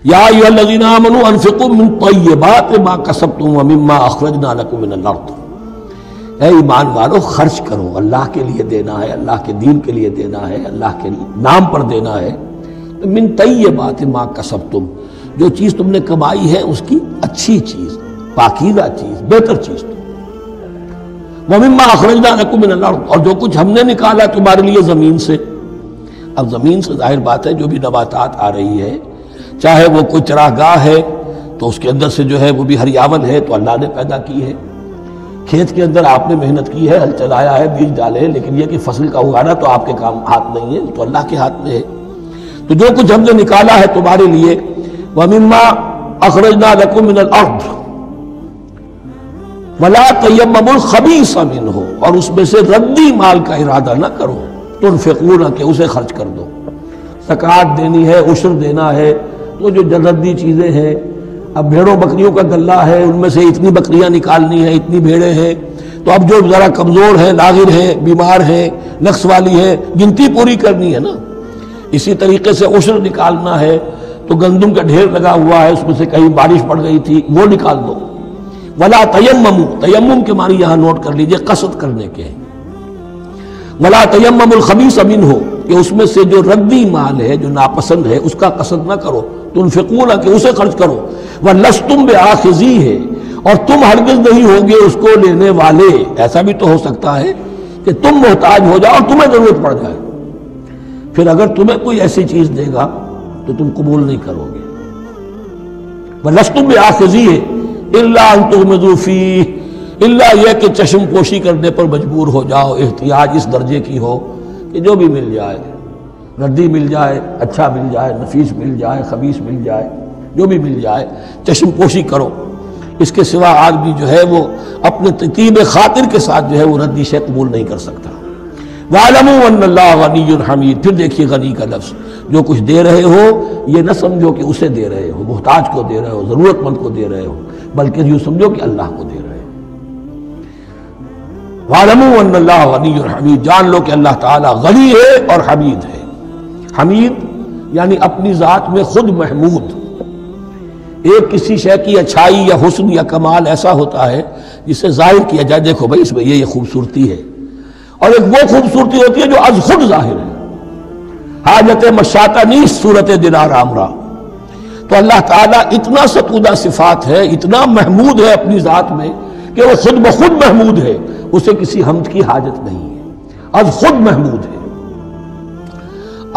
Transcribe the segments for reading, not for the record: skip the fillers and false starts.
یا ایھا الذین آمنوا انفقوا من طیبات ما کسبتم ومما اخرجنا لکم من الارض، اے ایمان والو خرچ کرو، اللہ کے لیے دینا ہے، اللہ کے دین کے لیے دینا ہے، اللہ کے نام پر دینا ہے۔ من طیبات ما کسبتم، جو چیز تم نے کمائی ہے اس کی اچھی چیز، پاکیزہ چیز، بہتر چیز۔ وَمِمَّا أَخْرَجْنَا لَكُم مِّنَ الْأَرْضِ، اور جو کچھ ہم نے نکالا تمہارے لیے زمین سے۔ اب زمین سے ظاہر بات ہے جو بھی نباتات آ رہی ہے، چاہے وہ کوئی چراگاہ ہے تو اس کے اندر سے جو ہے وہ بھی ہریاول ہے تو اللہ نے پیدا کی ہے، کھیت کے اندر آپ نے محنت کی ہے، ہل چلایا ہے، بیج ڈالے ہیں، لیکن یہ کہ فصل کا اگانا تو آپ کے کام ہاتھ نہیں ہے، تو اللہ کے ہاتھ میں ہے۔ تو جو کچھ ہم نے نکالا ہے تمہارے لیے، وَمِمَّا أَخْرَجْنَا لَكُم مِّنَ الْأَرْضِ وَلَا تَيَمَّمُوا الْخَبِيثَ مِنْهُ، اور اس میں سے ردی مال کا ارادہ نہ کرو، تنفقون کہ اسے خرچ کر دو۔ زکوٰۃ دینی ہے، عشر دینا ہے، تو جو ردی چیزیں ہیں، اب بھیڑوں بکریوں کا غلہ ہے، ان میں سے اتنی بکریاں نکالنی ہیں، اتنی بھیڑیں ہیں، تو اب جو ذرا کمزور ہیں، لاغر ہیں، بیمار ہیں، نقص والی ہیں، گنتی پوری کرنی ہے نا۔ اسی طریقے سے عشر نکالنا ہے تو گندم کا ڈھیر لگا ہوا ہے، اس میں سے کہیں بارش پڑ گئی تھی، وہ نکال دو۔ ولا تیمموا، تیمم کے معنی یہاں نوٹ کر لیجئے قصد کرنے کے ہیں۔ ولا تیمموا الخبیث منہ، کہ اس میں سے جو ردی مال ہے، جو ناپسند ہے، اس کا قصد نہ کرو، تنفقون کہ اسے خرچ کرو، ولستم بآخذیہ، اور تم ہرگز نہیں ہوگے اس کو لینے والے۔ ایسا بھی تو ہو سکتا ہے کہ تم محتاج ہو جاؤ اور تمہیں ضرورت پڑ جائے، پھر اگر تمہیں کوئی ایسی چیز دے گا تو تم قبول نہیں کرو گے۔ وَلَسْتُمْ بِآخِذِيهِ إِلَّا أَن تُغْمِضُوا فِيهِ، الا یہ کہ چشم پوشی کرنے پر مجبور ہو جاؤ، احتیاج اس درجے کی ہو کہ جو بھی مل جائے، ردی مل جائے، اچھا مل جائے، نفیس مل جائے، خبیث مل جائے، جو بھی مل جائے چشم پوشی کرو۔ اس کے سوا آدمی جو ہے وہ اپنے طیب خاطر کے ساتھ جو ہے وہ ردی شے قبول نہیں کر سکتا۔ وَاعْلَمُوا أَنَّ اللَّهَ غَنِيٌّ حَمِيدٌ، پھر دیکھیے غنی کا لفظ، جو کچھ دے رہے ہو یہ نہ سمجھو کہ اسے دے رہے ہو، محتاج کو دے رہے ہو، ضرورت مند کو دے رہے ہو، بلکہ یوں سمجھو کہ اللہ کو دے رہے ہو۔ وَاعْلَمُوا أَنَّ اللَّهَ غَنِيٌّ حَمِيدٌ، جان لو کہ اللہ تعالیٰ غنی ہے اور حمید ہے۔ حمید یعنی اپنی ذات میں خود محمود۔ ایک کسی شے کی اچھائی یا حسن یا کمال ایسا ہوتا ہے جسے ظاہر کیا جائے، دیکھو بھائی اس میں یہ خوبصورتی ہے، اور ایک وہ خوبصورتی ہوتی ہے جو از خود ظاہر ہے، حاجت مشاطہ نیست صورت دلار آمرا۔ تو اللہ تعالیٰ اتنا ستودہ صفات ہے، اتنا محمود ہے اپنی ذات میں کہ وہ خود بخود محمود ہے، اسے کسی حمد کی حاجت نہیں ہے، از خود محمود ہے۔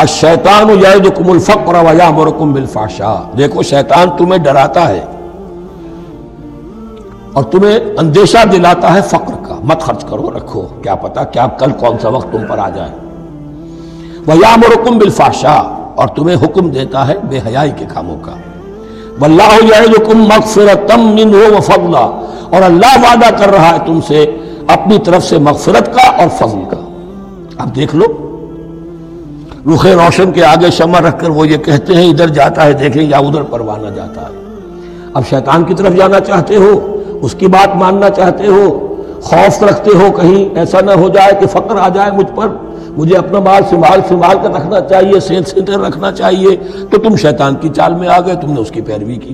الشیطان یعدکم الفقر ویامرکم بالفحشاء، دیکھو شیطان تمہیں ڈراتا ہے اور تمہیں اندیشہ دلاتا ہے فقر کا، مت خرچ کرو، رکھو، کیا پتا کیا کل کون سا وقت تم پر آ جائے۔ وَيَأْمُرُكُمْ بِالْفَحْشَاءِ، اور تمہیں حکم دیتا ہے بے حیائی کے کاموں کا۔ وَاللَّهُ يَعِدُكُمْ مَغْفِرَةً مِّنْهُ وَفَضْلًا، اور اللہ وعدہ کر رہا ہے تم سے اپنی طرف سے مغفرت کا اور فضل کا۔ اب دیکھ لو، رخ روشن کے آگے شمع رکھ کر وہ یہ کہتے ہیں ادھر جاتا ہے دیکھیں یا ادھر پروانہ جاتا ہے۔ اب شیطان کی طرف جانا چاہتے ہو، اس کی بات ماننا چاہتے ہو، خوف رکھتے ہو کہیں ایسا نہ ہو جائے کہ فقر آ جائے مجھ پر، مجھے اپنا مال سنبھال کر رکھنا چاہیے، سینت رکھنا چاہیے، تو تم شیطان کی چال میں آ گئے، تم نے اس کی پیروی کی۔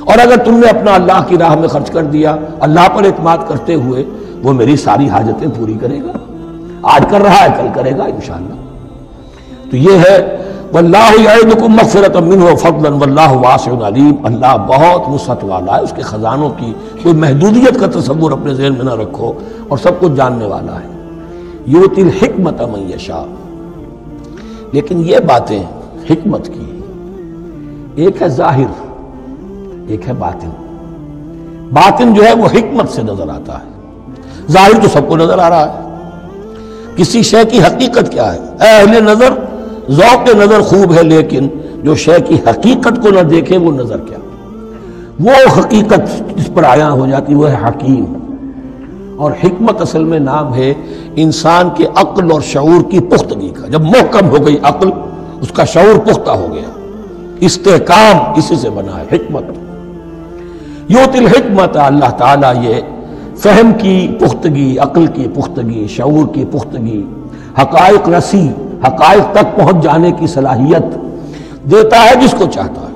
اور اگر تم نے اپنا اللہ کی راہ میں خرچ کر دیا، اللہ پر اعتماد کرتے ہوئے، وہ میری ساری حاجتیں پوری کرے گا، آج کر رہا ہے کل کرے گا انشاءاللہ۔ تو یہ ہے واللہ یعدکم مغفرۃ منہ وفضلا واللہ واسع علیم، اللہ بہت وسعت والا ہے، اس کے خزانوں کی کوئی محدودیت کا تصور اپنے ذہن میں نہ رکھو، اور سب کچھ جاننے والا ہے۔ یؤتی الحکمۃ من یشاء، لیکن یہ باتیں حکمت کی ایک ہے ظاہر، ایک ہے باطن۔ باطن جو ہے وہ حکمت سے نظر آتا ہے، ظاہر تو سب کو نظر آ رہا ہے۔ کسی شے کی حقیقت کیا ہے؟ اے اہل نظر، ذوق نظر خوب ہے، لیکن جو شے کی حقیقت کو نہ دیکھے وہ نظر کیا؟ وہ حقیقت جس پر عیاں ہو جاتی وہ ہے حکیم۔ اور حکمت اصل میں نام ہے انسان کے عقل اور شعور کی پختگی کا۔ جب محکم ہو گئی عقل، اس کا شعور پختہ ہو گیا، استحکام اسی سے بنا ہے حکمت۔ یؤتی الحکمت، اللہ تعالیٰ یہ فہم کی پختگی، عقل کی پختگی، شعور کی پختگی، حقائق رسی، حقائق تک پہنچ جانے کی صلاحیت دیتا ہے جس کو چاہتا ہے۔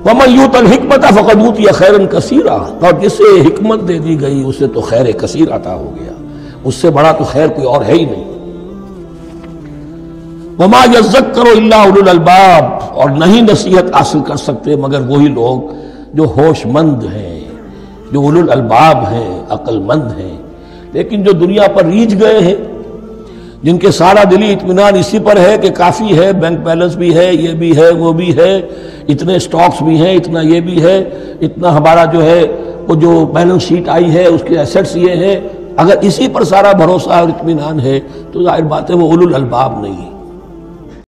وَمَن يُؤْتَ الْحِكْمَةَ فَقَدْ أُوتِيَ خَيْرًا كَثِيرًا، اور جسے حکمت دے دی گئی اسے تو خیر کثیر عطا ہو گیا، اس سے بڑا تو خیر کوئی اور ہے ہی نہیں۔ وَمَا يَذَّكَّرُ إِلَّا أُولُو الْأَلْبَابِ، اور نہیں نصیحت حاصل کر سکتے مگر وہی لوگ جو ہوش مند ہیں، جو اولو الالباب ہیں، عقل مند ہیں۔ لیکن جو دنیا پر ریجھ گئے ہیں، جن کے سارا دلی اطمینان اسی پر ہے کہ کافی ہے، بینک بیلنس بھی ہے، یہ بھی ہے، وہ بھی ہے، اتنے سٹاکس بھی ہیں، اتنا یہ بھی ہے، اتنا ہمارا جو ہے وہ جو بیلنس شیٹ آئی ہے اس کے ایسٹس یہ ہیں، اگر اسی پر سارا بھروسہ اور اطمینان ہے تو ظاہر بات ہے وہ اولو الالباب نہیں ہے۔